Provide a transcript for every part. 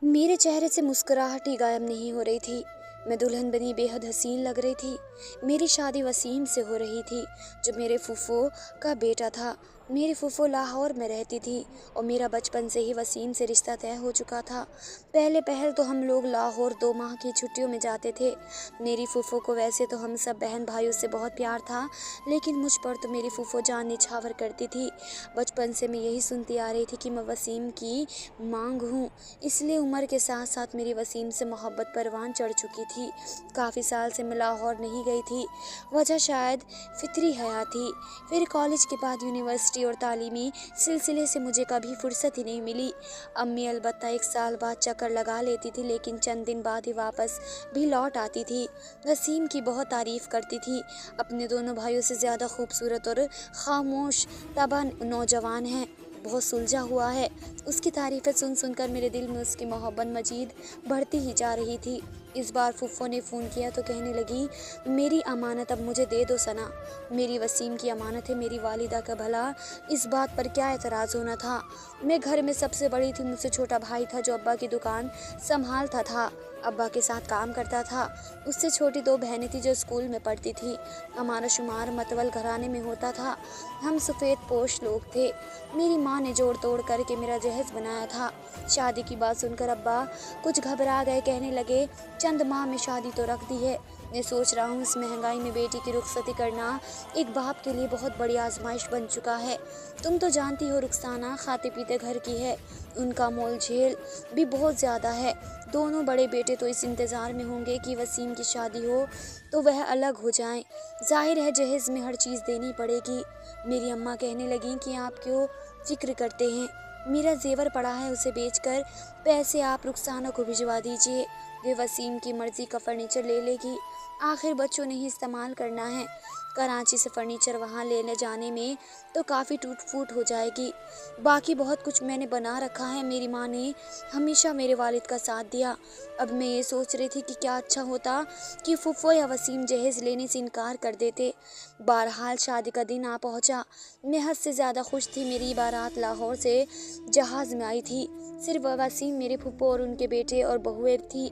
मेरे चेहरे से मुस्कुराहट ही गायब नहीं हो रही थी। मैं दुल्हन बनी बेहद हसीन लग रही थी। मेरी शादी वसीम से हो रही थी, जो मेरे फूफो का बेटा था। मेरी फूफो लाहौर में रहती थी और मेरा बचपन से ही वसीम से रिश्ता तय हो चुका था। पहले पहल तो हम लोग लाहौर 2 माह की छुट्टियों में जाते थे। मेरी फूफो को वैसे तो हम सब बहन भाइयों से बहुत प्यार था, लेकिन मुझ पर तो मेरी फूफो जान निछावर करती थी। बचपन से मैं यही सुनती आ रही थी कि मैं वसीम की मांग हूँ, इसलिए उम्र के साथ साथ मेरी वसीम से मोहब्बत परवान चढ़ चुकी थी। काफ़ी साल से मैं लाहौर नहीं गई थी, वजह शायद फितरी हया थी। फिर कॉलेज के बाद यूनिवर्सिटी और तालीमी सिलसिले से मुझे कभी फुर्सत ही नहीं मिली। अम्मी अलबत्ता 1 साल बाद चक्कर लगा लेती थी, लेकिन चंद दिन बाद ही वापस भी लौट आती थी। वसीम की बहुत तारीफ़ करती थी। अपने दोनों भाइयों से ज़्यादा खूबसूरत और खामोश तबा नौजवान है, बहुत सुलझा हुआ है। उसकी तारीफ़ें सुन सुनकर मेरे दिल में उसकी मोहब्बत मजीद बढ़ती ही जा रही थी। इस बार फूफो ने फ़ोन किया तो कहने लगी, मेरी अमानत अब मुझे दे दो सना। मेरी वसीम की अमानत है, मेरी वालिदा का भला, इस बात पर क्या एतराज़ होना था। मैं घर में सबसे बड़ी थी, मुझसे छोटा भाई था जो अब्बा की दुकान संभालता था, अब्बा के साथ काम करता था। उससे छोटी 2 बहनें थी जो स्कूल में पढ़ती थी। हमारा शुमार मतवल घराने में होता था। हम सफ़ेद पोश लोग थे। मेरी माँ ने जोड़ तोड़ करके मेरा जहेज बनाया था। शादी की बात सुनकर अब्बा कुछ घबरा गए, कहने लगे, चंद माह में शादी तो रख दी है। मैं सोच रहा हूँ इस महंगाई में बेटी की रुखसती करना एक बाप के लिए बहुत बड़ी आजमाइश बन चुका है। तुम तो जानती हो रुखसाना खाते पीते घर की है, उनका मोल झेल भी बहुत ज़्यादा है। दोनों बड़े बेटे तो इस इंतज़ार में होंगे कि वसीम की शादी हो तो वह अलग हो जाएं। जाहिर है जहेज में हर चीज़ देनी पड़ेगी। मेरी अम्मा कहने लगी कि आप क्यों फिक्र करते हैं, मेरा जेवर पड़ा है, उसे बेचकर पैसे आप रुखसाना को भिजवा दीजिए, वे वसीम की मर्ज़ी का फर्नीचर ले लेगी। आखिर बच्चों ने ही इस्तेमाल करना है। कराची से फर्नीचर वहाँ लेने जाने में तो काफ़ी टूट फूट हो जाएगी। बाकी बहुत कुछ मैंने बना रखा है। मेरी माँ ने हमेशा मेरे वालिद का साथ दिया। अब मैं ये सोच रही थी कि क्या अच्छा होता कि फूफो या वसीम जहेज लेने से इनकार कर देते। बहरहाल शादी का दिन आ पहुँचा। मैं हद से ज़्यादा खुश थी। मेरी बारात लाहौर से जहाज़ में आई थी। सिर्फ वसीम, मेरे फूफो और उनके बेटे और बहुएं थी।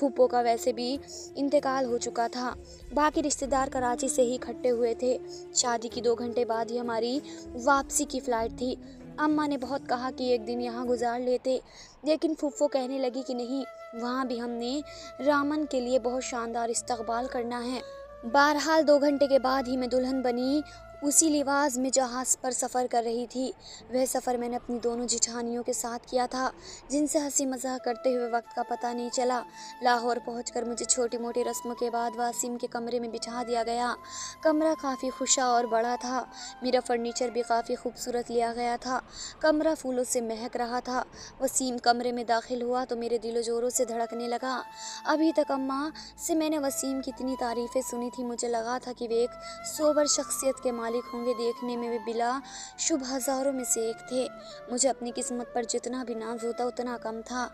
फूफो का वैसे भी इंतकाल हो चुका था। बाकी रिश्तेदार कराची से ही इकट्ठे हुए थे। शादी की 2 घंटे बाद ही हमारी वापसी की फ़्लाइट थी। अम्मा ने बहुत कहा कि एक दिन यहाँ गुजार लेते, लेकिन फूफो कहने लगी कि नहीं, वहाँ भी हमने रामन के लिए बहुत शानदार इस्तकबाल करना है। बहरहाल 2 घंटे के बाद ही मैं दुल्हन बनी उसी लिबास में जहाज़ पर सफ़र कर रही थी। वह सफ़र मैंने अपनी दोनों जिठानियों के साथ किया था, जिनसे हंसी मजाक करते हुए वक्त का पता नहीं चला। लाहौर पहुंचकर मुझे छोटी मोटी रस्मों के बाद वासिम के कमरे में बिठा दिया गया। कमरा काफ़ी खुशा और बड़ा था। मेरा फर्नीचर भी काफ़ी खूबसूरत लिया गया था। कमरा फूलों से महक रहा था। वसीम कमरे में दाखिल हुआ तो मेरे दिलो जोरों से धड़कने लगा। अभी तक अम्मा से मैंने वसीम की इतनी तारीफ़ें सुनी थी, मुझे लगा था कि वे एक सोबर शख्सियत के मालिक होंगे। देखने में वे बिला शुभ हज़ारों में से एक थे। मुझे अपनी किस्मत पर जितना भी नाज होता उतना कम था।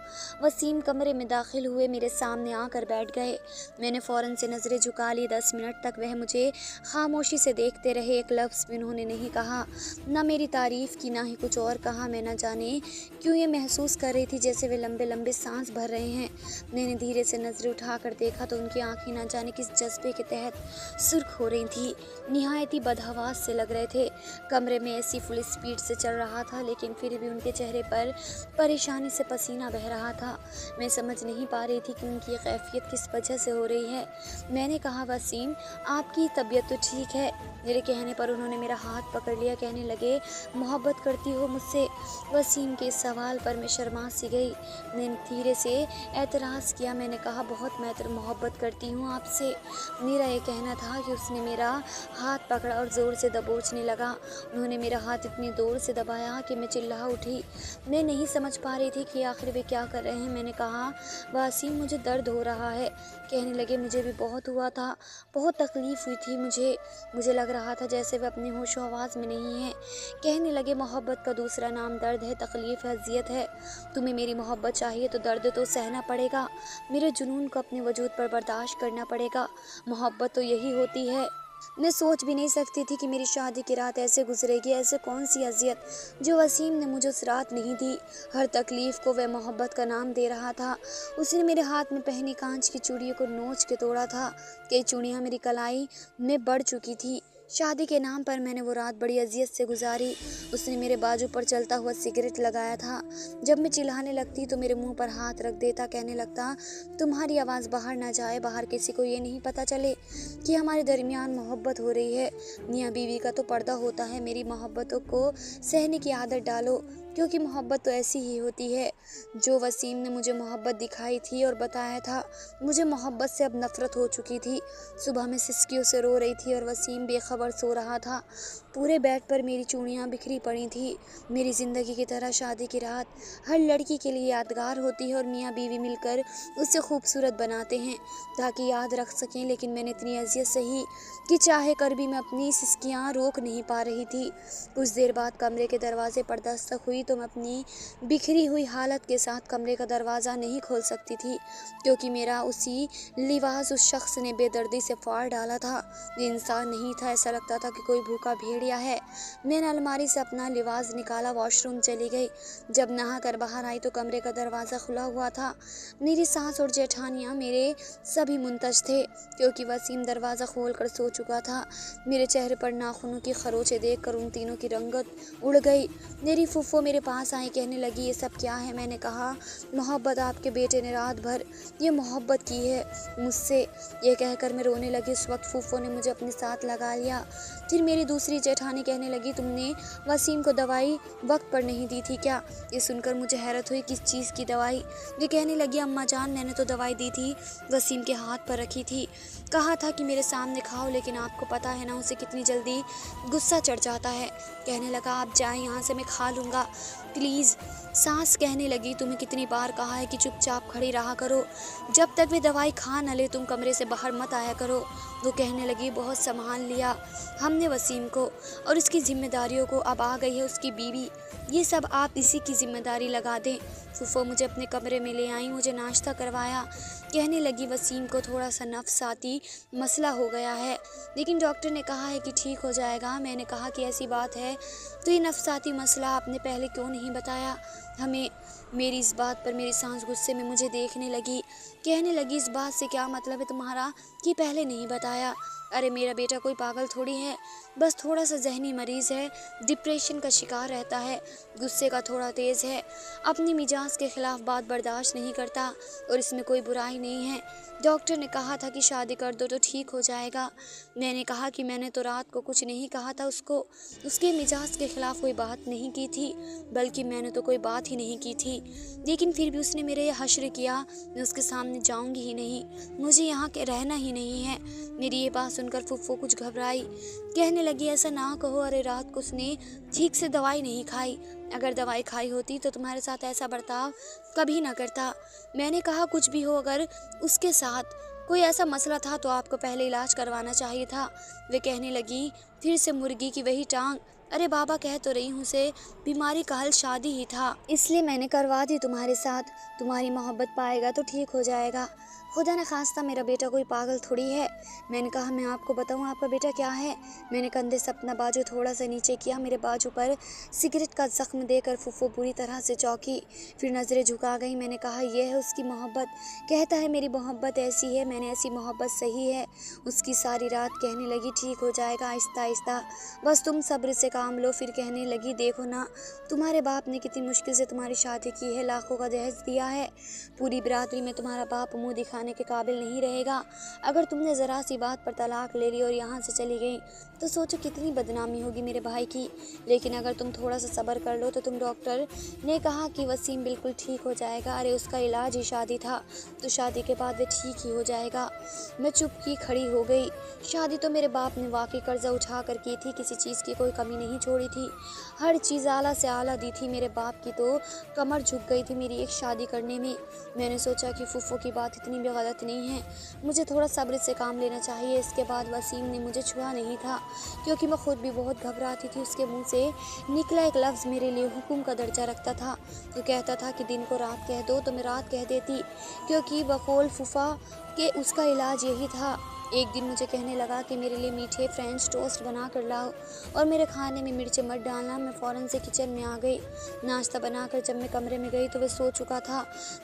वसीम कमरे में दाखिल हुए, मेरे सामने आकर बैठ गए। मैंने फ़ौरन से नज़रें झुका ली। 10 मिनट तक वह मुझे खामोशी से देखते रहे। एक लफ्ज़ भी उन्होंने नहीं कहा, ना मेरी तारीफ़ की, ना ही कुछ और कहा। मैं न जाने क्यों ये महसूस कर रही थी जैसे वे लंबे लंबे सांस भर रहे हैं। मैंने धीरे से नज़रें उठाकर देखा तो उनकी आंखें न जाने किस जज्बे के तहत सुर्ख हो रही थी, निहायत ही बदहवास से लग रहे थे। कमरे में ऐसी फुल स्पीड से चल रहा था, लेकिन फिर भी उनके चेहरे पर परेशानी से पसीना बह रहा था। मैं समझ नहीं पा रही थी कि उनकी कैफियत किस वजह से हो रही है। मैंने कहा, वसीम, आपकी तबीयत तो ठीक है? मेरे कहने पर उन्होंने मेरा हाथ पकड़ लिया, कहने लगे, मोहब्बत करती हो मुझसे? वसीम के इस सवाल पर मैं शर्मा सी गई। मैंने धीरे से एतराज़ किया। मैंने कहा, बहुत मैं मोहब्बत करती हूँ आपसे। मेरा ये कहना था कि उसने मेरा हाथ पकड़ा और ज़ोर से दबोचने लगा। उन्होंने मेरा हाथ इतनी ज़ोर से दबाया कि मैं चिल्ला उठी। मैं नहीं समझ पा रही थी कि आखिर वे क्या कर रहे हैं। मैंने कहा, वसीम, मुझे दर्द हो रहा है। कहने लगे, मुझे भी बहुत हुआ था, बहुत तकलीफ़ हुई थी मुझे लग रहा था जैसे वे अपने होशो हवास में नहीं हैं। कहने लगे, मोहब्बत का दूसरा नाम दर्द है, तकलीफ़ है, अज़ियत है। तुम्हें मेरी मोहब्बत चाहिए तो दर्द तो सहना पड़ेगा, मेरे जुनून को अपने वजूद पर बर्दाश्त करना पड़ेगा। मोहब्बत तो यही होती है। मैं सोच भी नहीं सकती थी कि मेरी शादी की रात ऐसे गुजरेगी। ऐसे कौन सी अज़ियत जो वसीम ने मुझे उस रात नहीं दी। हर तकलीफ़ को वह मोहब्बत का नाम दे रहा था। उसने मेरे हाथ में पहनी कांच की चूड़ियों को नोच के तोड़ा था। कई चूड़ियाँ मेरी कलाई में बढ़ चुकी थी। शादी के नाम पर मैंने वो रात बड़ी अजियत से गुजारी। उसने मेरे बाजू पर चलता हुआ सिगरेट लगाया था। जब मैं चिल्लाने लगती तो मेरे मुंह पर हाथ रख देता, कहने लगता, तुम्हारी आवाज़ बाहर ना जाए, बाहर किसी को ये नहीं पता चले कि हमारे दरमियान मोहब्बत हो रही है। मियाँ बीवी का तो पर्दा होता है, मेरी मोहब्बतों को सहने की आदत डालो, क्योंकि मोहब्बत तो ऐसी ही होती है। जो वसीम ने मुझे मोहब्बत दिखाई थी और बताया था, मुझे मोहब्बत से अब नफ़रत हो चुकी थी। सुबह मैं सिसकियों से रो रही थी और वसीम बेखबर सो रहा था। पूरे बेड पर मेरी चूड़ियाँ बिखरी पड़ी थी। मेरी ज़िंदगी की तरह शादी की रात हर लड़की के लिए यादगार होती है और मियाँ बीवी मिलकर उसे खूबसूरत बनाते हैं ताकि याद रख सकें। लेकिन मैंने इतनी अजियत सही कि चाहे कर भी मैं अपनी सिसकियाँ रोक नहीं पा रही थी। कुछ देर बाद कमरे के दरवाजे पर दस्तक हुई तो मैं अपनी बिखरी हुई हालत के साथ कमरे का दरवाज़ा नहीं खोल सकती थी, क्योंकि मेरा उसी लिबास उस शख्स ने बेदर्दी से फाड़ डाला था। ये इंसान नहीं था, ऐसा लगता था कि कोई भूखा भेड़िया है। मैंने अलमारी से अपना लिबास निकाला, वॉशरूम चली गई। जब नहा कर बाहर आई तो कमरे का दरवाज़ा खुला हुआ था। मेरी सास और जेठानियाँ मेरे सभी मुंतज थे, क्योंकि वसीम दरवाज़ा खोल कर सो चुका था। मेरे चेहरे पर नाखूनों की खरोंचें देखकर उन तीनों की रंगत उड़ गई। मेरी फूफो मेरे पास आई, कहने लगी, ये सब क्या है? मैंने कहा, मोहब्बत आपके बेटे ने रात भर ये मोहब्बत की है मुझसे। ये कहकर मैं रोने लगी। उस वक्त फूफो ने मुझे अपने साथ लगा लिया। फिर मेरी दूसरी जेठानी कहने लगी, तुमने वसीम को दवाई वक्त पर नहीं दी थी क्या? ये सुनकर मुझे हैरत हुई, किस चीज़ की दवाई? ये कहने लगी, अम्मा जान, मैंने तो दवाई दी थी, वसीम के हाथ पर रखी थी, कहा था कि मेरे सामने खाओ, लेकिन आपको पता है ना उसे कितनी जल्दी गुस्सा चढ़ जाता है। कहने लगा, आप जाएं यहाँ से, मैं खा लूँगा प्लीज़। सास कहने लगी, तुम्हें कितनी बार कहा है कि चुपचाप खड़ी रहा करो, जब तक वे दवाई खा न ले तुम कमरे से बाहर मत आया करो। वो कहने लगी, बहुत संभाल लिया हमने वसीम को और इसकी जिम्मेदारियों को, अब आ गई है उसकी बीवी, ये सब आप इसी की जिम्मेदारी लगा दें। फूफो मुझे अपने कमरे में ले आई, मुझे नाश्ता करवाया। कहने लगी, वसीम को थोड़ा सा नफसाती मसला हो गया है, लेकिन डॉक्टर ने कहा है कि ठीक हो जाएगा। मैंने कहा कि ऐसी बात है तो ये नफसाती मसला आपने पहले क्यों नहीं बताया हमें? मेरी इस बात पर मेरी सास गुस्से में मुझे देखने लगी। कहने लगी, इस बात से क्या मतलब है तुम्हारा कि पहले नहीं बताया? अरे मेरा बेटा कोई पागल थोड़ी है, बस थोड़ा सा जहनी मरीज़ है, डिप्रेशन का शिकार रहता है, गुस्से का थोड़ा तेज़ है, अपनी मिजाज के ख़िलाफ़ बात बर्दाश्त नहीं करता और इसमें कोई बुराई नहीं है। डॉक्टर ने कहा था कि शादी कर दो तो ठीक हो जाएगा। मैंने कहा कि मैंने तो रात को कुछ नहीं कहा था उसको, उसके मिजाज के ख़िलाफ़ कोई बात नहीं की थी, बल्कि मैंने तो कोई बात ही नहीं की थी, लेकिन फिर भी उसने मेरे ये हश्र किया, मैं उसके सामने जाऊंगी ही नहीं, मुझे यहाँ के रहना ही नहीं है। मेरी ये बात सुनकर फुफ्फो कुछ घबराई। कहने लगी, ऐसा ना कहो, अरे रात को उसने ठीक से दवाई नहीं खाई, अगर दवाई खाई होती तो तुम्हारे साथ ऐसा बर्ताव कभी ना करता। मैंने कहा, कुछ भी हो, अगर उसके साथ कोई ऐसा मसला था तो आपको पहले इलाज करवाना चाहिए था। वे कहने लगी, फिर से मुर्गी की वही टांग, अरे बाबा कह तो रही हूँ से, बीमारी का हल शादी ही था, इसलिए मैंने करवा दी तुम्हारे साथ, तुम्हारी मोहब्बत पाएगा तो ठीक हो जाएगा। खुदा न खास्ता मेरा बेटा कोई पागल थोड़ी है। मैंने कहा, मैं आपको बताऊं आपका बेटा क्या है? मैंने कंधे से अपना बाजू थोड़ा सा नीचे किया। मेरे बाजू पर सिगरेट का जख्म देकर फुफ्फो पूरी तरह से चौंकी, फिर नज़रें झुका गई। मैंने कहा, यह है उसकी मोहब्बत, कहता है मेरी मोहब्बत ऐसी है, मैंने ऐसी मोहब्बत सही है उसकी। सारी रात कहने लगी, ठीक हो जाएगा आहिस्ता आहिस्ता, बस तुम सब्र से काम लो। फिर कहने लगी, देखो ना, तुम्हारे बाप ने कितनी मुश्किल से तुम्हारी शादी की है, लाखों का दहेज दिया है, पूरी बिरादरी में तुम्हारा बाप मुँह दिखाने के काबिल नहीं रहेगा। अगर तुमने ज़रा सी बात पर तलाक ले ली और यहाँ से चली गई तो सोचो कितनी बदनामी होगी मेरे भाई की। लेकिन अगर तुम थोड़ा सा सब्र कर लो तो तुम, डॉक्टर ने कहा कि वसीम बिल्कुल ठीक हो जाएगा। अरे उसका इलाज ही शादी था, तो शादी के बाद वे ठीक ही हो जाएगा। मैं चुप की खड़ी हो गई। शादी तो मेरे बाप ने वाकई कर्जा उठा कर की थी, किसी चीज़ की कोई कमी नहीं छोड़ी थी, हर चीज़ आला से आला दी थी। मेरे बाप की तो कमर झुक गई थी मेरी एक शादी करने में। मैंने सोचा कि फूफो की बात इतनी भी गलत नहीं है, मुझे थोड़ा सब्र से काम लेना चाहिए। इसके बाद वसीम ने मुझे छुआ नहीं था, क्योंकि मैं खुद भी बहुत घबराती थी। उसके मुंह से निकला एक लफ्ज़ मेरे लिए हुक्म का दर्जा रखता था। तो कहता था कि दिन को रात कह दो, तो मैं रात कह देती, क्योंकि बकौल फूफा के उसका इलाज यही था। एक दिन मुझे कहने लगा कि मेरे लिए मीठे फ्रेंच टोस्ट बना कर लाओ और मेरे खाने में मिर्च मत डालना। मैं फ़ौरन से किचन में आ गई। नाश्ता बनाकर जब मैं कमरे में गई तो वह सो चुका था।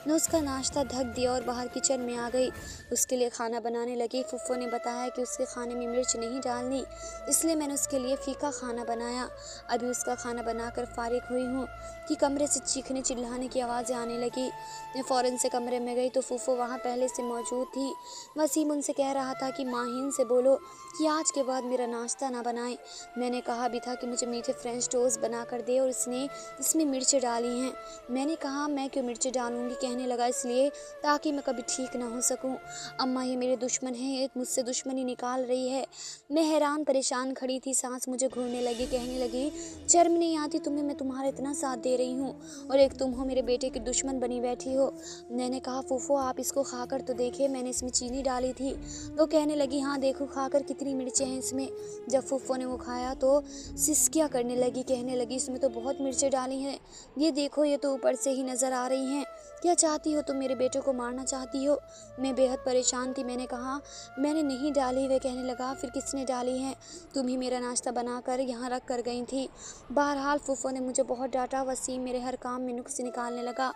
मैं उसका नाश्ता ढक दिया और बाहर किचन में आ गई। उसके लिए खाना बनाने लगी। फूफो ने बताया कि उसके खाने में मिर्च नहीं डालनी, इसलिए मैंने उसके लिए फीका खाना बनाया। अभी उसका खाना बनाकर फारिग हुई हूँ कि कमरे से चीखने चिल्लाने की आवाज़ें आने लगी। मैं फ़ौरन से कमरे में गई तो फूफो वहाँ पहले से मौजूद थी। वसीम उनसे कह रहा था कि माहीन से बोलो कि आज के बाद मेरा नाश्ता ना बनाए। मैंने कहा भी था कि मुझे मीठे फ्रेंच टोस्ट बना कर दे और इसने इसमें मिर्च डाली हैं। मैंने कहा मैं क्यों मिर्च डालूंगी। कहने लगा इसलिए ताकि मैं कभी ठीक ना हो सकूं। अम्मा ये मेरे दुश्मन हैं, एक मुझसे दुश्मनी निकाल रही है। मैं हैरान परेशान खड़ी थी, सांस मुझे घूरने लगी। कहने लगी शर्म नहीं आती तुम्हें, मैं तुम्हारा इतना साथ दे रही हूँ और एक तुम हो मेरे बेटे की दुश्मन बनी बैठी हो। मैंने कहा फूफो आप इसको खाकर तो देखिए, मैंने इसमें चीनी डाली थी। वो कहने लगी हाँ देखो खाकर कितनी मिर्चें हैं इसमें। जब फूफो ने वो खाया तो सिसकियाँ करने लगी। कहने लगी इसमें तो बहुत मिर्चें डाली हैं, ये देखो ये तो ऊपर से ही नज़र आ रही हैं। क्या चाहती हो तुम, मेरे बेटे को मारना चाहती हो। मैं बेहद परेशान थी। मैंने कहा मैंने नहीं डाली। वे कहने लगा फिर किसने डाली हैं, तुम ही मेरा नाश्ता बनाकर यहाँ रख कर गई थी। बहरहाल फूफो ने मुझे बहुत डांटा। वसीम मेरे हर काम में नुक्स निकालने लगा।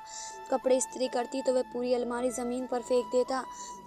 कपड़े इस्त्री करती तो वह पूरी अलमारी ज़मीन पर फेंक देता।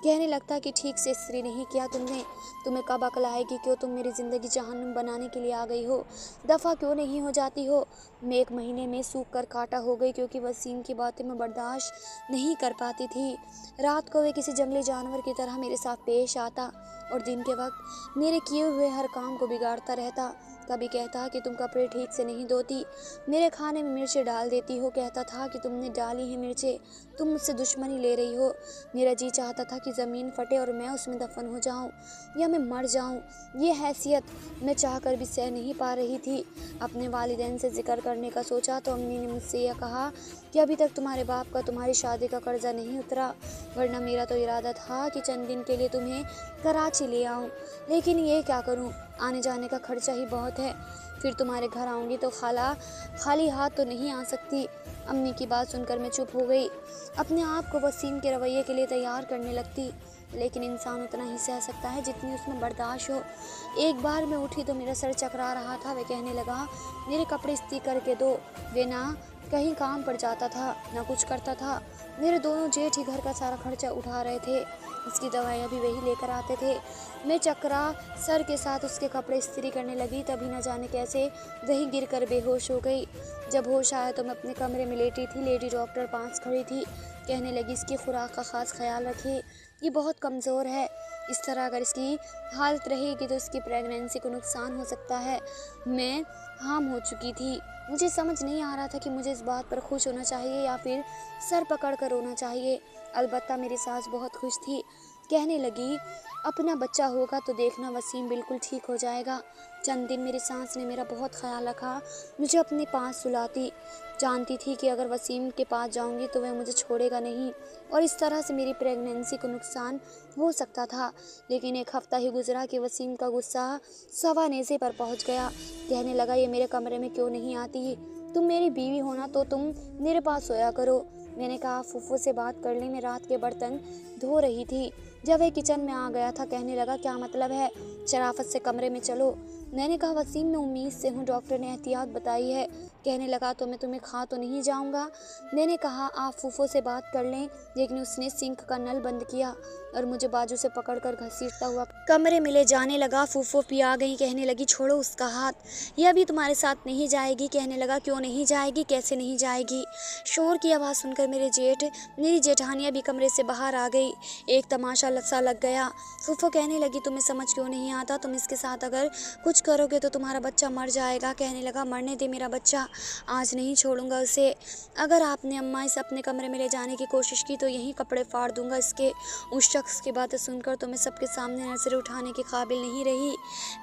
कहने लगता कि ठीक से इस्त्री नहीं किया तुमने, तुम्हें कब अकल आएगी, क्यों तुम मेरी ज़िंदगी जहन्नुम बनाने के लिए आ गई हो, दफ़ा क्यों नहीं हो जाती हो। मैं 1 महीने में सूख कर काटा हो गई क्योंकि वसीम की बातें मैं बर्दाश्त नहीं कर पाती थी। रात को वे किसी जंगली जानवर की तरह मेरे साथ पेश आता और दिन के वक्त मेरे किए हुए हर काम को बिगाड़ता रहता। कभी कहता कि तुम कपड़े ठीक से नहीं धोती, मेरे खाने में मिर्चें डाल देती हो। कहता था कि तुमने डाली हैं मिर्चें, तुम मुझसे दुश्मनी ले रही हो। मेरा जी चाहता था कि ज़मीन फटे और मैं उसमें दफन हो जाऊं या मैं मर जाऊं। ये हैसियत मैं चाहकर भी सह नहीं पा रही थी। अपने वालिदैन से जिक्र करने का सोचा तो अम्मी ने मुझसे यह कहा कि अभी तक तुम्हारे बाप का तुम्हारी शादी का कर्जा नहीं उतरा, वरना मेरा तो इरादा था कि चंद दिन के लिए तुम्हें कराची ले आऊं, लेकिन ये क्या करूं, आने जाने का खर्चा ही बहुत है। फिर तुम्हारे घर आऊँगी तो खाली हाथ तो नहीं आ सकती। अम्मी की बात सुनकर मैं चुप हो गई। अपने आप को वसीम के रवैये के लिए तैयार करने लगती, लेकिन इंसान उतना ही सह सकता है जितनी उसमें बर्दाश्त हो। एक बार मैं उठी तो मेरा सर चकरा रहा था। वह कहने लगा मेरे कपड़े इस्त्री करके दो। वे ना कहीं काम पर जाता था ना कुछ करता था। मेरे दोनों जेठ ही घर का सारा खर्चा उठा रहे थे, उसकी दवाइयाँ भी वही लेकर आते थे। मैं चकरा सर के साथ उसके कपड़े इस्त्री करने लगी, तभी न जाने कैसे वहीं गिरकर बेहोश हो गई। जब होश आया तो मैं अपने कमरे में लेटी थी। लेडी डॉक्टर पास खड़ी थी। कहने लगी इसकी खुराक का ख़ास ख्याल रखिए, ये बहुत कमज़ोर है। इस तरह अगर इसकी हालत रहेगी तो इसकी प्रेगनेंसी को नुकसान हो सकता है। मैं हाम हो चुकी थी। मुझे समझ नहीं आ रहा था कि मुझे इस बात पर खुश होना चाहिए या फिर सर पकड़ कर रोना चाहिए। अलबत्ता मेरी सास बहुत खुश थी। कहने लगी अपना बच्चा होगा तो देखना वसीम बिल्कुल ठीक हो जाएगा। चंद दिन मेरी सास ने मेरा बहुत ख्याल रखा, मुझे अपने पास सुलाती। जानती थी कि अगर वसीम के पास जाऊंगी तो वह मुझे छोड़ेगा नहीं और इस तरह से मेरी प्रेगनेंसी को नुकसान हो सकता था। लेकिन 1 हफ्ता ही गुजरा कि वसीम का गुस्सा सवा नेज़े पर पहुंच गया। कहने लगा ये मेरे कमरे में क्यों नहीं आती, तुम मेरी बीवी होना तो तुम मेरे पास सोया करो। मैंने कहा फूफो से बात कर ली, मैं रात के बर्तन धो रही थी जब वह किचन में आ गया था। कहने लगा क्या मतलब है, शराफत से कमरे में चलो। मैंने कहा वसीम मैं उम्मीद से हूँ, डॉक्टर ने एहतियात बताई है। कहने लगा तो मैं तुम्हें खा तो नहीं जाऊँगा। मैंने कहा आप फूफो से बात कर लें, लेकिन उसने सिंक का नल बंद किया और मुझे बाजू से पकड़कर घसीटता हुआ कमरे में ले जाने लगा। फूफो पिया गई। कहने लगी छोड़ो उसका हाथ, यह अभी तुम्हारे साथ नहीं जाएगी। कहने लगा क्यों नहीं जाएगी, कैसे नहीं जाएगी। शोर की आवाज़ सुनकर मेरी जेठानियाँ भी कमरे से बाहर आ गई। एक तमाशा सा लग गया। फूफो कहने लगी तुम्हें समझ क्यों नहीं आता, तुम इसके साथ अगर कुछ करोगे तो तुम्हारा बच्चा मर जाएगा। कहने लगा मरने दे मेरा बच्चा, आज नहीं छोड़ूंगा उसे। अगर आपने अम्मा इसे अपने कमरे में ले जाने की कोशिश की तो यहीं कपड़े फाड़ दूंगा इसके। उस शख्स की बातें सुनकर तो मैं सबके सामने नजर उठाने के काबिल नहीं रही।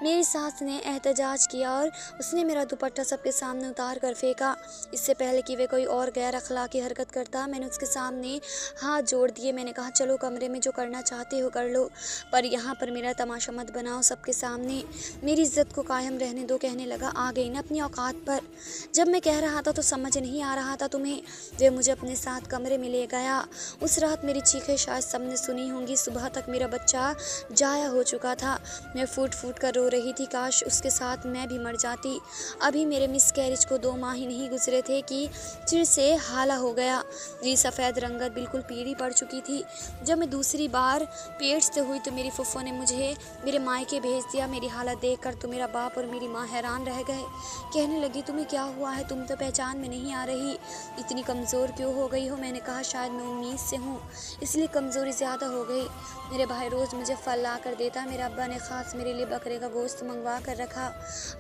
मेरी सास ने एहतजाज किया और उसने मेरा दुपट्टा सबके सामने उतार कर फेंका। इससे पहले कि वे कोई और गैर अखलाकी हरकत करता मैंने उसके सामने हाथ जोड़ दिए। मैंने कहा चलो कमरे में जो करना चाहते हो कर लो, पर यहाँ पर मेरा तमाशा मत बनाओ सबके सामने, मेरी इज्जत को कायम रहने दो। कहने लगा आ गई ना अपनी औकात पर, जब मैं कह रहा था तो समझ नहीं आ रहा था तुम्हें। वे मुझे अपने साथ कमरे में ले गया। उस रात मेरी चीखें शायद सबने सुनी होंगी। सुबह तक मेरा बच्चा जाया हो चुका था। मैं फूट फूट कर रो रही थी, काश उसके साथ मैं भी मर जाती। अभी मेरे मिसकैरेज को 2 माह ही नहीं गुजरे थे कि चिर से हाला हो गया। मेरी सफ़ेद रंगत बिल्कुल पीली पड़ चुकी थी। जब मैं दूसरी बार पेट से हुई तो मेरी फुफ्फो ने मुझे मेरे मायके भेज दिया। मेरी हालत देखकर तो मेरा बाप और मेरी माँ हैरान रह गए। कहने लगी, तुम्हें क्या हुआ है? तुम तो पहचान में नहीं आ रही, इतनी कमज़ोर क्यों हो गई हो? मैंने कहा, शायद मैं उम्मीद से हूँ, इसलिए कमज़ोरी ज़्यादा हो गई। मेरे भाई रोज़ मुझे फल ला कर देता। मेरे अब्बा ने ख़ास मेरे लिए बकरे का गोश्त मंगवा कर रखा।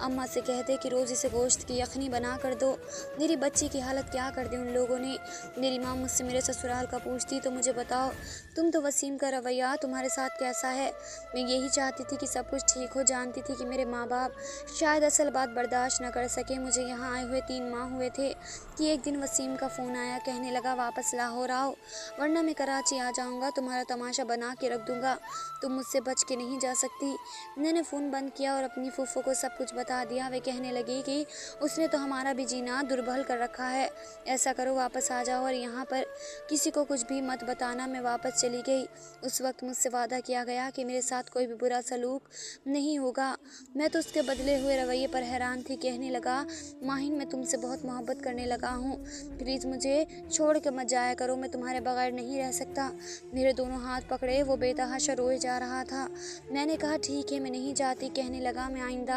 अम्मा से कहते कि रोज़ इसे गोश्त की यखनी बना कर दो। मेरी बच्ची की हालत क्या कर दी उन लोगों ने। मेरी माँ मुझसे मेरे ससुराल का पूछती तो मुझे बताओ, तुम तो वसीम का रवैया तुम्हारे साथ कैसा है? मैं यही चाहती थी कि सब कुछ ठीक हो। जानती थी कि मेरे माँ बाप शायद असल बात बर्दाश्त न कर सके। मुझे यहाँ आए हुए 3 माह हुए थे कि एक दिन वसीम का फ़ोन आया। कहने लगा, वापस लाहौर आओ वरना मैं कराची आ जाऊँगा, तुम्हारा तमाशा बना के रख दूँगा, तुम मुझसे बच के नहीं जा सकती। मैंने फ़ोन बंद किया और अपनी फूफो को सब कुछ बता दिया। वे कहने लगी कि उसने तो हमारा भी जीना दुर्बल कर रखा है। ऐसा करो, वापस आ जाओ और यहाँ पर किसी को कुछ भी मत बताना। मैं वापस चली गई। उस वक्त मुझसे वादा किया गया कि मेरे साथ कोई भी बुरा सलूक नहीं होगा। मैं तो उसके बदले हुए रवैये पर हैरान थी। कहने लगा, माहिन, मैं तुमसे बहुत मोहब्बत करने लगा हूँ, प्लीज़ मुझे छोड़ के मत जाया करो, मैं तुम्हारे बगैर नहीं रह सकता। मेरे दोनों हाथ पकड़े वो बेतहाशा रोए जा रहा था। मैंने कहा, ठीक है, मैं नहीं जाती। कहने लगा, मैं आइंदा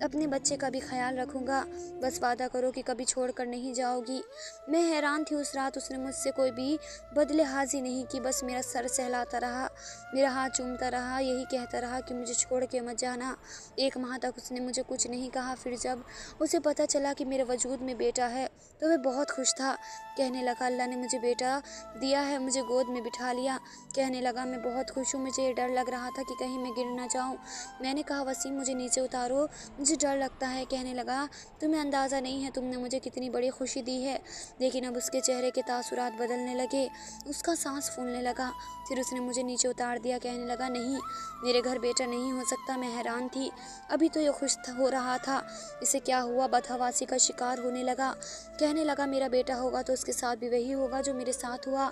अपने बच्चे का भी ख्याल रखूँगा, बस वादा करो कि कभी छोड़ कर नहीं जाओगी। मैं हैरान थी। उस रात उसने मुझसे कोई भी बदले हाजिर नहीं की, बस मेरा सर सहलाता रहा, मेरा हाथ चूमता रहा, यही कहता रहा कि मुझे छोड़ के मत जाना। 1 माह तक उसने मुझे कुछ नहीं कहा। फिर जब उसे पता चला कि मेरे वजूद में बेटा है तो वह बहुत खुश था। कहने लगा, अल्लाह ने मुझे बेटा दिया है। मुझे गोद में बिठा लिया। कहने लगा, मैं बहुत खुश हूँ, मुझे डर लग रहा था कि कहीं मैं गिर ना जाऊँ। मैंने कहा, वसीम, मुझे नीचे उतारो, मुझे डर लगता है। कहने लगा, तुम्हें अंदाज़ा नहीं है तुमने मुझे कितनी बड़ी खुशी दी है। लेकिन अब उसके चेहरे के तासुरात बदलने लगे, उसका सांस फूलने लगा। फिर उसने मुझे नीचे उतार दिया। कहने लगा, नहीं, मेरे घर बेटा नहीं हो सकता। मैं हैरान थी। अभी तो ये खुश हो रहा था, इसे क्या हुआ? बदहवासी का शिकार होने लगा। कहने लगा, मेरा बेटा होगा तो उसके साथ भी वही होगा जो मेरे साथ हुआ,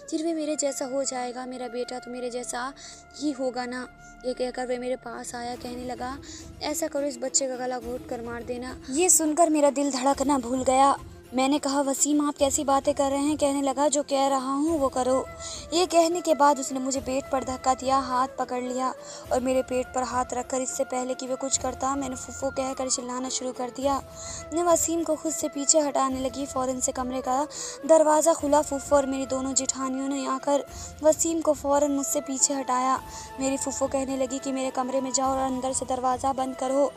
फिर वे मेरे जैसा हो जाएगा। मेरा बेटा तो मेरे जैसा ही होगा ना। ये कहकर वे मेरे पास आया। कहने लगा, ऐसा करो, इस बच्चे का गला घोट कर मार देना। ये सुनकर मेरा दिल धड़कना भूल गया। मैंने कहा, वसीम, आप कैसी बातें कर रहे हैं? कहने लगा, जो कह रहा हूँ वो करो। ये कहने के बाद उसने मुझे पेट पर धक्का दिया, हाथ पकड़ लिया और मेरे पेट पर हाथ रखकर इससे पहले कि वे कुछ करता मैंने फुफ्फो कहकर चिल्लाना शुरू कर दिया। मैं वसीम को खुद से पीछे हटाने लगी। फ़ौरन से कमरे का दरवाज़ा खुला। फुफ्फो और मेरी दोनों जेठानियों ने आकर वसीम को फ़ौरन मुझसे पीछे हटाया। मेरी फुफ्फो कहने लगी कि मेरे कमरे में जाओ और अंदर से दरवाज़ा बंद करो।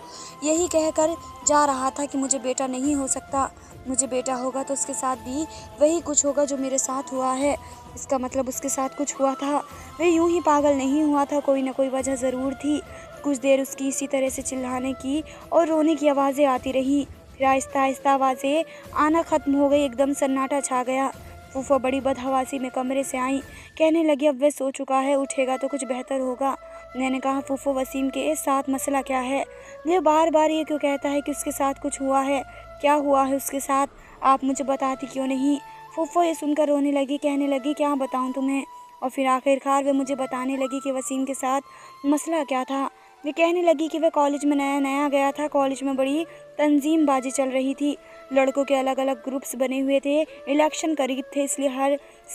यही कहकर जा रहा था कि मुझे बेटा नहीं हो सकता, मुझे बेटा होगा तो उसके साथ भी वही कुछ होगा जो मेरे साथ हुआ है। इसका मतलब उसके साथ कुछ हुआ था। वह यूं ही पागल नहीं हुआ था, कोई ना कोई वजह ज़रूर थी। कुछ देर उसकी इसी तरह से चिल्लाने की और रोने की आवाज़ें आती रही। फिर आहिस्ता आहिस्ता आवाज़ें आना ख़त्म हो गई। एकदम सन्नाटा छा गया। फूफा बड़ी बदहवासी में कमरे से आई। कहने लगी, अब वह सो चुका है, उठेगा तो कुछ बेहतर होगा। मैंने कहा, फूफो, वसीम के साथ मसला क्या है? वह बार बार ये क्यों कहता है कि उसके साथ कुछ हुआ है? क्या हुआ है उसके साथ? आप मुझे बताती क्यों नहीं? फूफो ये सुनकर रोने लगी। कहने लगी, क्या बताऊं तुम्हें? और फिर आखिरकार वे मुझे बताने लगी कि वसीम के साथ मसला क्या था। वे कहने लगी कि वह कॉलेज में नया नया गया था। कॉलेज में बड़ी तंजीमबाजी चल रही थी। लड़कों के अलग अलग ग्रुप्स बने हुए थे। इलेक्शन करीब थे,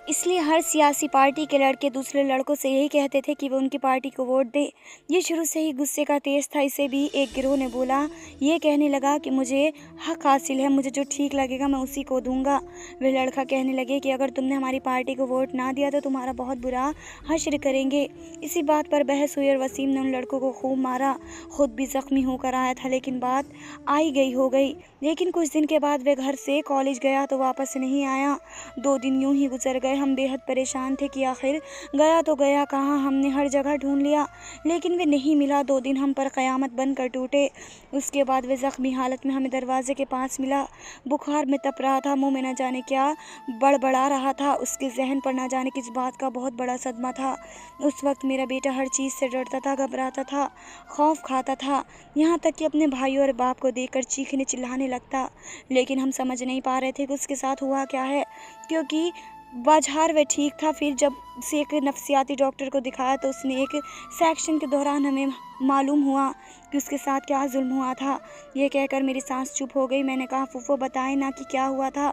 इसलिए हर सियासी पार्टी के लड़के दूसरे लड़कों से यही कहते थे कि वो उनकी पार्टी को वोट दे। ये शुरू से ही गुस्से का तेज था। इसे भी एक गिरोह ने बोला। ये कहने लगा कि मुझे हक हासिल है, मुझे जो ठीक लगेगा मैं उसी को दूंगा। वे लड़का कहने लगे कि अगर तुमने हमारी पार्टी को वोट ना दिया तो तुम्हारा बहुत बुरा हश्र करेंगे। इसी बात पर बहस हुई और वसीम ने उन लड़कों को खूब मारा। खुद भी जख्मी होकर आया था, लेकिन बात आई गई हो गई। लेकिन कुछ दिन के बाद वे घर से कॉलेज गया तो वापस नहीं आया। 2 दिन यूं ही गुजर गए। हम बेहद परेशान थे कि आखिर गया तो गया कहाँ। हमने हर जगह ढूंढ लिया लेकिन वे नहीं मिला। 2 दिन हम पर क़यामत बनकर टूटे। उसके बाद वे ज़ख्मी हालत में हमें दरवाजे के पास मिला। बुखार में तप रहा था, मुंह में न जाने क्या बड़बड़ा रहा था। उसके जहन पर न जाने किस बात का बहुत बड़ा सदमा था। उस वक्त मेरा बेटा हर चीज़ से डरता था, घबराता था, खौफ खाता था, यहाँ तक कि अपने भाइयों और बाप को देखकर चीखने चिल्लाने लगता। लेकिन हम समझ नहीं पा रहे थे कि उसके साथ हुआ क्या है, क्योंकि बाज़ार वह ठीक था। फिर जब से एक नफ्सियाती डॉक्टर को दिखाया तो उसने एक सेक्शन के दौरान हमें मालूम हुआ कि उसके साथ क्या जुल्म हुआ था। ये कहकर मेरी सांस चुप हो गई। मैंने कहा, फूफो बताएं ना कि क्या हुआ था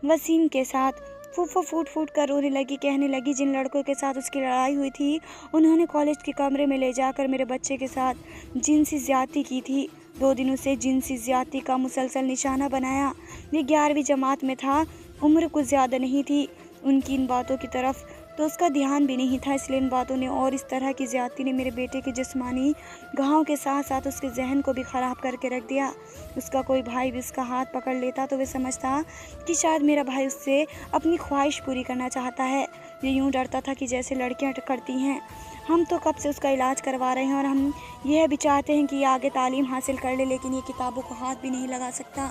वसीम के साथ। फूफो फूट फूट कर रोने लगी, कहने लगी जिन लड़कों के साथ उसकी लड़ाई हुई थी उन्होंने कॉलेज के कमरे में ले जाकर मेरे बच्चे के साथ जिनसी ज्यादती की थी। 2 दिनों से जिनसी ज्यादती का मुसलसल निशाना बनाया। ये 11वीं जमात में था, उम्र कुछ ज़्यादा नहीं थी उनकी इन बातों की तरफ, तो उसका ध्यान भी नहीं था। इसलिए इन बातों ने और इस तरह की ज्यादती ने मेरे बेटे के जिस्मानी घाव के साथ साथ उसके जहन को भी ख़राब करके रख दिया। उसका कोई भाई भी उसका हाथ पकड़ लेता तो वे समझता कि शायद मेरा भाई उससे अपनी ख्वाहिश पूरी करना चाहता है। ये यूँ डरता था कि जैसे लड़कियाँ करती हैं। हम तो कब से उसका इलाज करवा रहे हैं और हम यह भी चाहते हैं कि ये आगे तालीम हासिल कर ले, लेकिन ये किताबों को हाथ भी नहीं लगा सकता।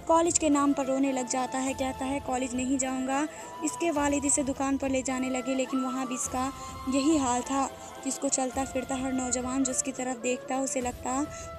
कॉलेज के नाम पर रोने लग जाता है, कहता है कॉलेज नहीं जाऊंगा। इसके वालिद इसे दुकान पर ले जाने लगे, लेकिन वहाँ भी इसका यही हाल था। जिसको चलता फिरता हर नौजवान जो उसकी तरफ देखता उसे लगता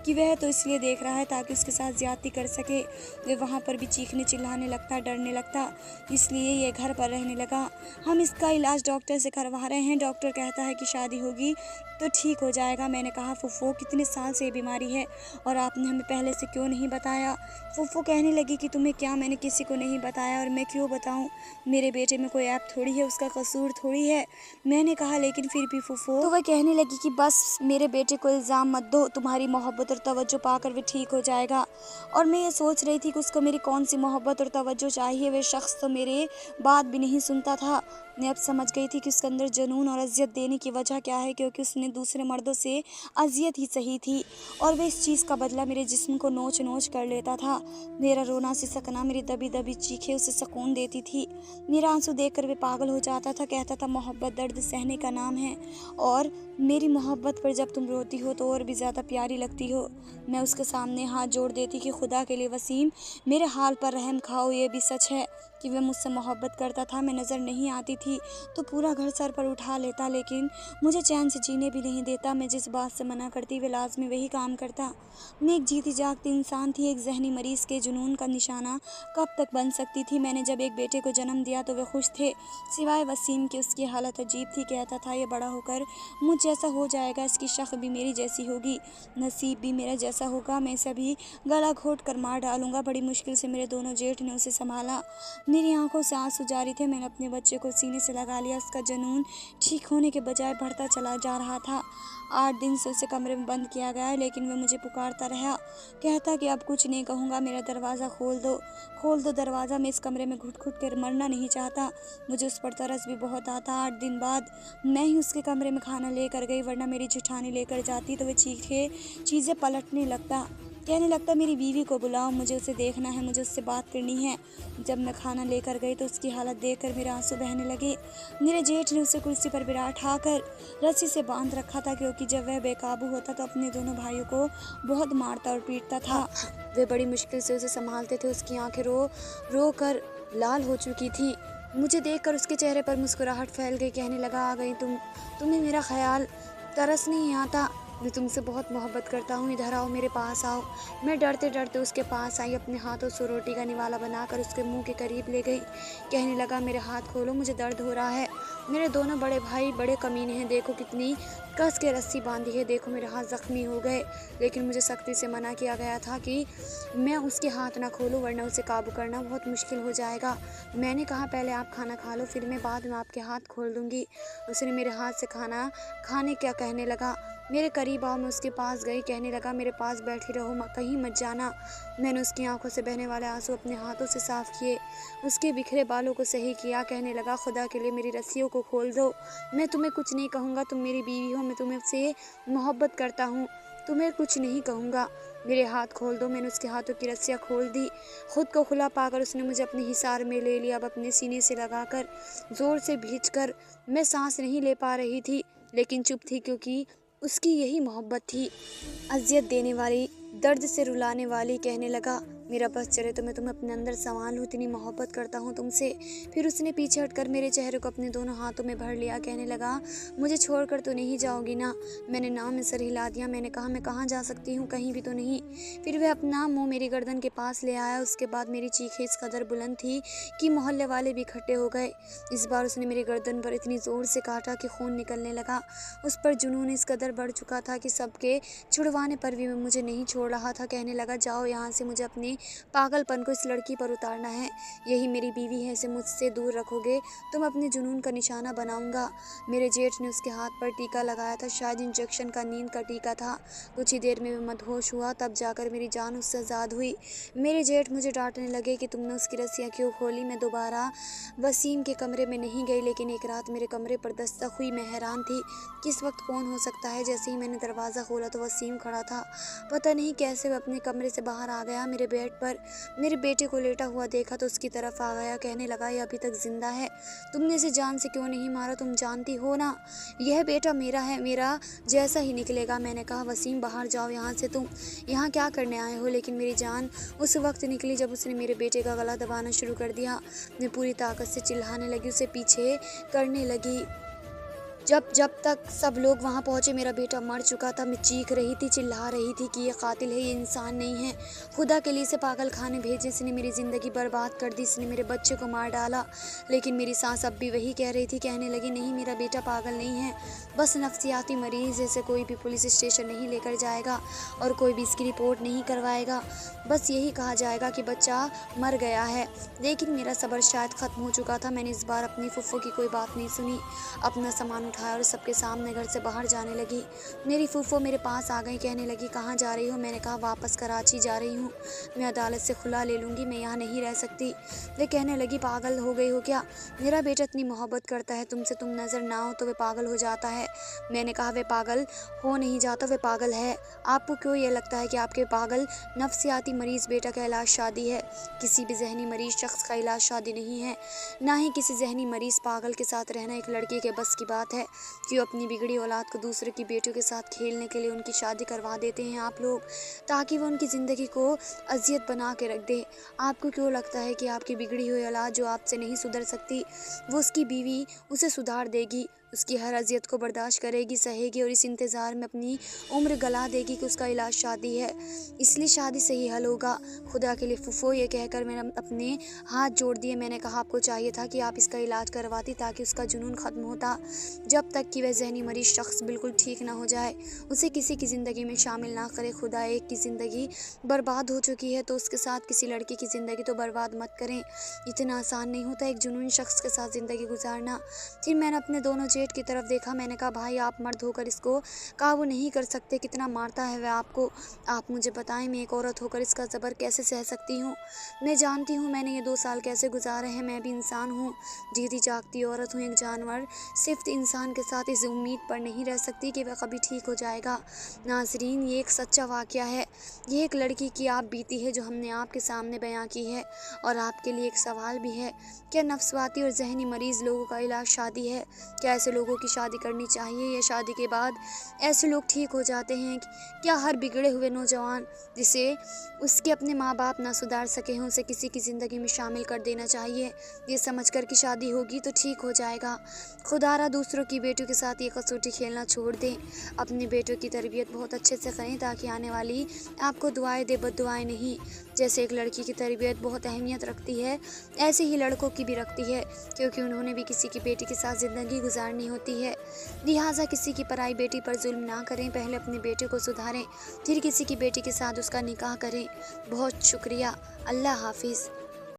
कि वह तो इसलिए देख रहा है ताकि उसके साथ ज्यादती कर सके। वे वहाँ पर भी चीखने चिल्लाने लगता, डरने लगता, इसलिए ये घर पर रहने लगा। हम इसका इलाज डॉक्टर से करवा रहे हैं। डॉक्टर कहता है कि शादी होगी तो ठीक हो जाएगा। मैंने कहा, फूफो कितने साल से ये बीमारी है और आपने हमें पहले से क्यों नहीं बताया। फूफो कहने लगी कि तुम्हें क्या, मैंने किसी को नहीं बताया और मैं क्यों बताऊं। मेरे बेटे में कोई ऐप थोड़ी है, उसका कसूर थोड़ी है। मैंने कहा, लेकिन फिर भी फूफो। तो वह कहने लगी कि बस मेरे बेटे को इल्ज़ाम मत दो, तुम्हारी मोहब्बत और तवज्जो पाकर वे ठीक हो जाएगा। और मैं ये सोच रही थी कि उसको मेरी कौन सी मोहब्बत और तवज्जो चाहिए। वे शख्स तो मेरे बात भी नहीं सुनता था। मैं अब समझ गई थी कि उसके अंदर जुनून और अजियत देने की वजह क्या है, क्योंकि उसने दूसरे मर्दों से अजियत ही सही थी और वह इस चीज़ का बदला मेरे जिस्म को नोच नोच कर लेता था। मेरा रोना सिसकना, मेरी दबी दबी चीखें उसे सुकून देती थी। मेरा आंसू देखकर वे पागल हो जाता था, कहता था मोहब्बत दर्द सहने का नाम है और मेरी मोहब्बत पर जब तुम रोती हो तो और भी ज़्यादा प्यारी लगती हो। मैं उसके सामने हाथ जोड़ देती कि खुदा के लिए वसीम मेरे हाल पर रहम खाओ। ये भी सच है कि वह मुझसे मोहब्बत करता था। मैं नज़र नहीं आती थी तो पूरा घर सर पर उठा लेता, लेकिन मुझे चैन से जीने भी नहीं देता। मैं जिस बात से मना करती वे लाजमी वही काम करता। मैं एक जीती जागती इंसान थी, एक जहनी मरीज़ के जुनून का निशाना कब तक बन सकती थी। मैंने जब एक बेटे को जन्म दिया तो वे खुश थे, सिवाय वसीम की। उसकी हालत अजीब थी, कहता था ये बड़ा होकर मुझ जैसा हो जाएगा, इसकी शक्ल भी मेरी जैसी होगी, नसीब भी मेरा जैसा होगा, मैं सभी गला घोट कर मार डालूंगा। बड़ी मुश्किल से मेरे दोनों जेठ ने उसे संभाला। मेरी आंखों से आंसू जारी थे। मैंने अपने बच्चे को सीने से लगा लिया। उसका जुनून ठीक होने के बजाय बढ़ता चला जा रहा था। 8 दिन से उसे कमरे में बंद किया गया है, लेकिन वह मुझे पुकारता रहा, कहता कि अब कुछ नहीं कहूँगा, मेरा दरवाज़ा खोल दो दरवाज़ा। मैं इस कमरे में घुट घुट कर मरना नहीं चाहता। मुझे उस पर तरस भी बहुत आता। 8 दिन बाद मैं ही उसके कमरे में खाना लेकर गई, वरना मेरी जेठानी लेकर जाती तो वह चीखे चीज़ें पलटने लगता, कहने लगता मेरी बीवी को बुलाओ, मुझे उसे देखना है, मुझे उससे बात करनी है। जब मैं खाना लेकर गई तो उसकी हालत देखकर मेरे आंसू बहने लगे। मेरे जेठ ने उसे कुर्सी पर बिठाकर रस्सी से बांध रखा था, क्योंकि जब वह बेकाबू होता तो अपने दोनों भाइयों को बहुत मारता और पीटता था। वे बड़ी मुश्किल से उसे संभालते थे। उसकी आंखें रो रो कर लाल हो चुकी थी। मुझे देखकर उसके चेहरे पर मुस्कुराहट फैल गई। कहने लगा, आ गई तुम्हें मेरा ख्याल, तरस नहीं आता। मैं तुमसे बहुत मोहब्बत करता हूँ, इधर आओ, मेरे पास आओ। मैं डरते डरते उसके पास आई, अपने हाथों से रोटी का निवाला बनाकर उसके मुंह के करीब ले गई। कहने लगा, मेरे हाथ खोलो, मुझे दर्द हो रहा है। मेरे दोनों बड़े भाई बड़े कमीने हैं, देखो कितनी कस के रस्सी बांधी है, देखो मेरे हाथ जख्मी हो गए। लेकिन मुझे सख्ती से मना किया गया था कि मैं उसके हाथ ना खोलूँ, वरना उसे काबू करना बहुत मुश्किल हो जाएगा। मैंने कहा, पहले आप खाना खा लो, फिर मैं बाद में आपके हाथ खोल दूँगी। उसने मेरे हाथ से खाना खाने क्या कहने लगा। मेरे करीब आओ, मैं उसके पास गई। कहने लगा, मेरे पास बैठी रहो, कहीं मत जाना। मैंने उसकी आंखों से बहने वाले आंसू अपने हाथों से साफ किए, उसके बिखरे बालों को सही किया। कहने लगा, खुदा के लिए मेरी रस्सियों को खोल दो, मैं तुम्हें कुछ नहीं कहूँगा, तुम मेरी बीवी हो, मैं तुमसे मोहब्बत करता हूँ, तुम्हें कुछ नहीं कहूँगा। मेरे हाथ खोल दो। मैंने उसके हाथों की रस्सियाँ खोल दी। खुद को खुला पाकर उसने मुझे अपने हिसार में ले लिया। अब अपने सीने से लगाकर ज़ोर से भींचकर मैं सांस नहीं ले पा रही थी, लेकिन चुप थी, क्योंकि उसकी यही मोहब्बत थी, अज़ियत देने वाली, दर्द से रुलाने वाली। कहने लगा, मेरा बस चले तो मैं तुम्हें अपने अंदर संभाल लूँ, इतनी मोहब्बत करता हूँ तुमसे। फिर उसने पीछे हटकर मेरे चेहरे को अपने दोनों हाथों में भर लिया। कहने लगा, मुझे छोड़कर तो नहीं जाओगी ना? मैंने नाव में सर हिला दिया। मैंने कहा, मैं कहाँ जा सकती हूँ, कहीं भी तो नहीं। फिर वह अपना मुँह मेरी गर्दन के पास ले आया। उसके बाद मेरी चीखें इस कदर बुलंद थी कि मोहल्ले वाले भी इकट्ठे हो गए। इस बार उसने मेरी गर्दन पर इतनी ज़ोर से काटा कि खून निकलने लगा। उस पर जुनून इस कदर बढ़ चुका था कि सबके छुड़वाने पर भी मुझे नहीं छोड़ रहा था। कहने लगा, जाओ यहाँ से, मुझे अपने पागलपन को इस लड़की पर उतारना है। यही मेरी बीवी है, इसे मुझसे दूर रखोगे तो मैं अपने जुनून का निशाना बनाऊंगा। मेरे जेठ ने उसके हाथ पर टीका लगाया था, शायद इंजेक्शन का, नींद का टीका था। कुछ ही देर में मैं मदहोश हुआ, तब जाकर मेरी जान उससे आज़ाद हुई। मेरे जेठ मुझे डांटने लगे कि तुमने उसकी रस्सियाँ क्यों खोली। मैं दोबारा वसीम के कमरे में नहीं गई, लेकिन एक रात मेरे कमरे पर दस्तक हुई। मैं हैरान थी कि इस वक्त कौन हो सकता है। जैसे ही मैंने दरवाज़ा खोला तो वसीम खड़ा था। पता नहीं कैसे वह अपने कमरे से बाहर आ गया। मेरे बेड पर मेरे बेटे को लेटा हुआ देखा तो उसकी तरफ आ गया। कहने लगा, यह अभी तक जिंदा है, तुमने इसे जान से क्यों नहीं मारा? तुम जानती हो ना, यह बेटा मेरा है, मेरा जैसा ही निकलेगा। मैंने कहा, वसीम बाहर जाओ यहाँ से, तुम यहाँ क्या करने आए हो? लेकिन मेरी जान उस वक्त निकली जब उसने मेरे बेटे का गला दबाना शुरू कर दिया। मैं पूरी ताकत से चिल्लाने लगी, उसे पीछे करने लगी। जब तक सब लोग वहाँ पहुँचे, मेरा बेटा मर चुका था। मैं चीख रही थी, चिल्ला रही थी कि ये कातिल है, ये इंसान नहीं है। खुदा के लिए इसे पागल खाने भेजे, इसने मेरी ज़िंदगी बर्बाद कर दी, इसने मेरे बच्चे को मार डाला। लेकिन मेरी सास अब भी वही कह रही थी। कहने लगी, नहीं, मेरा बेटा पागल नहीं है, बस नफ्सियाती मरीज़ है। इसे कोई भी पुलिस स्टेशन नहीं लेकर जाएगा और कोई भी इसकी रिपोर्ट नहीं करवाएगा। बस यही कहा जाएगा कि बच्चा मर गया है। लेकिन मेरा सब्र शायद ख़त्म हो चुका था। मैंने इस बार अपनी फुफ्फो की कोई बात नहीं सुनी। अपना सामान उठाया और सबके सामने घर से बाहर जाने लगी। मेरी फूफो मेरे पास आ गई। कहने लगी, कहाँ जा रही हो? मैंने कहा, वापस कराची जा रही हूँ, मैं अदालत से खुला ले लूँगी, मैं यहाँ नहीं रह सकती। वे कहने लगी, पागल हो गई हो क्या? मेरा बेटा इतनी मोहब्बत करता है तुमसे, तुम नज़र ना हो तो वे पागल हो जाता है। मैंने कहा, वे पागल हो नहीं जाता, वे पागल है। आपको क्यों ये लगता है कि आपके पागल नफ्सियाती मरीज़ बेटा का इलाज शादी है? किसी भी जहनी मरीज़ शख्स का इलाज शादी नहीं है, ना ही किसी जहनी मरीज़ पागल के साथ रहना एक लड़की के बस की बात है कि वो अपनी बिगड़ी औलाद को दूसरे की बेटियों के साथ खेलने के लिए उनकी शादी करवा देते हैं आप लोग, ताकि वो उनकी ज़िंदगी को अजियत बना के रख दे। आपको क्यों लगता है कि आपकी बिगड़ी हुई औलाद जो आपसे नहीं सुधर सकती, वो उसकी बीवी उसे सुधार देगी, उसकी हर अजियत को बर्दाश्त करेगी, सहेगी और इस इंतज़ार में अपनी उम्र गला देगी कि उसका इलाज शादी है, इसलिए शादी से ही हल होगा। खुदा के लिए फुफो, ये कहकर मैंने अपने हाथ जोड़ दिए। मैंने कहा, आपको चाहिए था कि आप इसका इलाज करवाती ताकि उसका जुनून ख़त्म होता, जब तक कि वह जहनी मरीज शख्स बिल्कुल ठीक ना हो जाए। उसे किसी की ज़िंदगी में शामिल ना करे। खुदा एक की ज़िंदगी बर्बाद हो चुकी है तो उसके साथ किसी लड़की की ज़िंदगी तो बर्बाद मत करें। इतना आसान नहीं होता एक जुनून शख्स के साथ ज़िंदगी गुजारना। फिर मैंने अपने दोनों जेठ की तरफ देखा। मैंने कहा, भाई, आप मर्द होकर इसको काबू नहीं कर सकते, कितना मारता है वह आपको, आप मुझे बताएं, मैं एक औरत होकर इसका ज़बर कैसे सह सकती हूँ? मैं जानती हूँ मैंने ये 2 साल कैसे गुजारे हैं। मैं भी इंसान हूँ, जीती जागती औरत हूँ, एक जानवर सिर्फ इंसान के साथ इस उम्मीद पर नहीं रह सकती कि वह कभी ठीक हो जाएगा। नाजरीन, ये एक सच्चा वाक़या है, ये एक लड़की की आप बीती है जो हमने आपके सामने बयां की है। और आपके लिए एक सवाल भी है, क्या नफ्सवाती और जहनी मरीज़ लोगों का इलाज शादी है? क्या ऐसे लोगों की शादी करनी चाहिए या शादी के बाद ऐसे लोग ठीक हो जाते हैं? क्या हर बिगड़े हुए नौजवान जिसे उसके अपने माँ बाप ना सुधार सके हैं उसे किसी की ज़िंदगी में शामिल कर देना चाहिए, ये समझकर कि शादी होगी तो ठीक हो जाएगा? खुदारा दूसरों की बेटियों के साथ ये कसौटी खेलना छोड़ दें। अपने बेटों की तरबियत बहुत अच्छे से करें ताकि आने वाली आपको दुआएं दे, बद्दुआएं नहीं। जैसे एक लड़की की तरबियत बहुत अहमियत रखती है, ऐसे ही लड़कों की भी रखती है, क्योंकि उन्होंने भी किसी की बेटी के साथ ज़िंदगी गुजारनी होती है। लिहाजा किसी की पराई बेटी पर जुल्म ना करें, पहले अपने बेटे को सुधारें, फिर किसी की बेटी के साथ उसका निकाह करें। बहुत शुक्रिया। अल्लाह हाफिज़।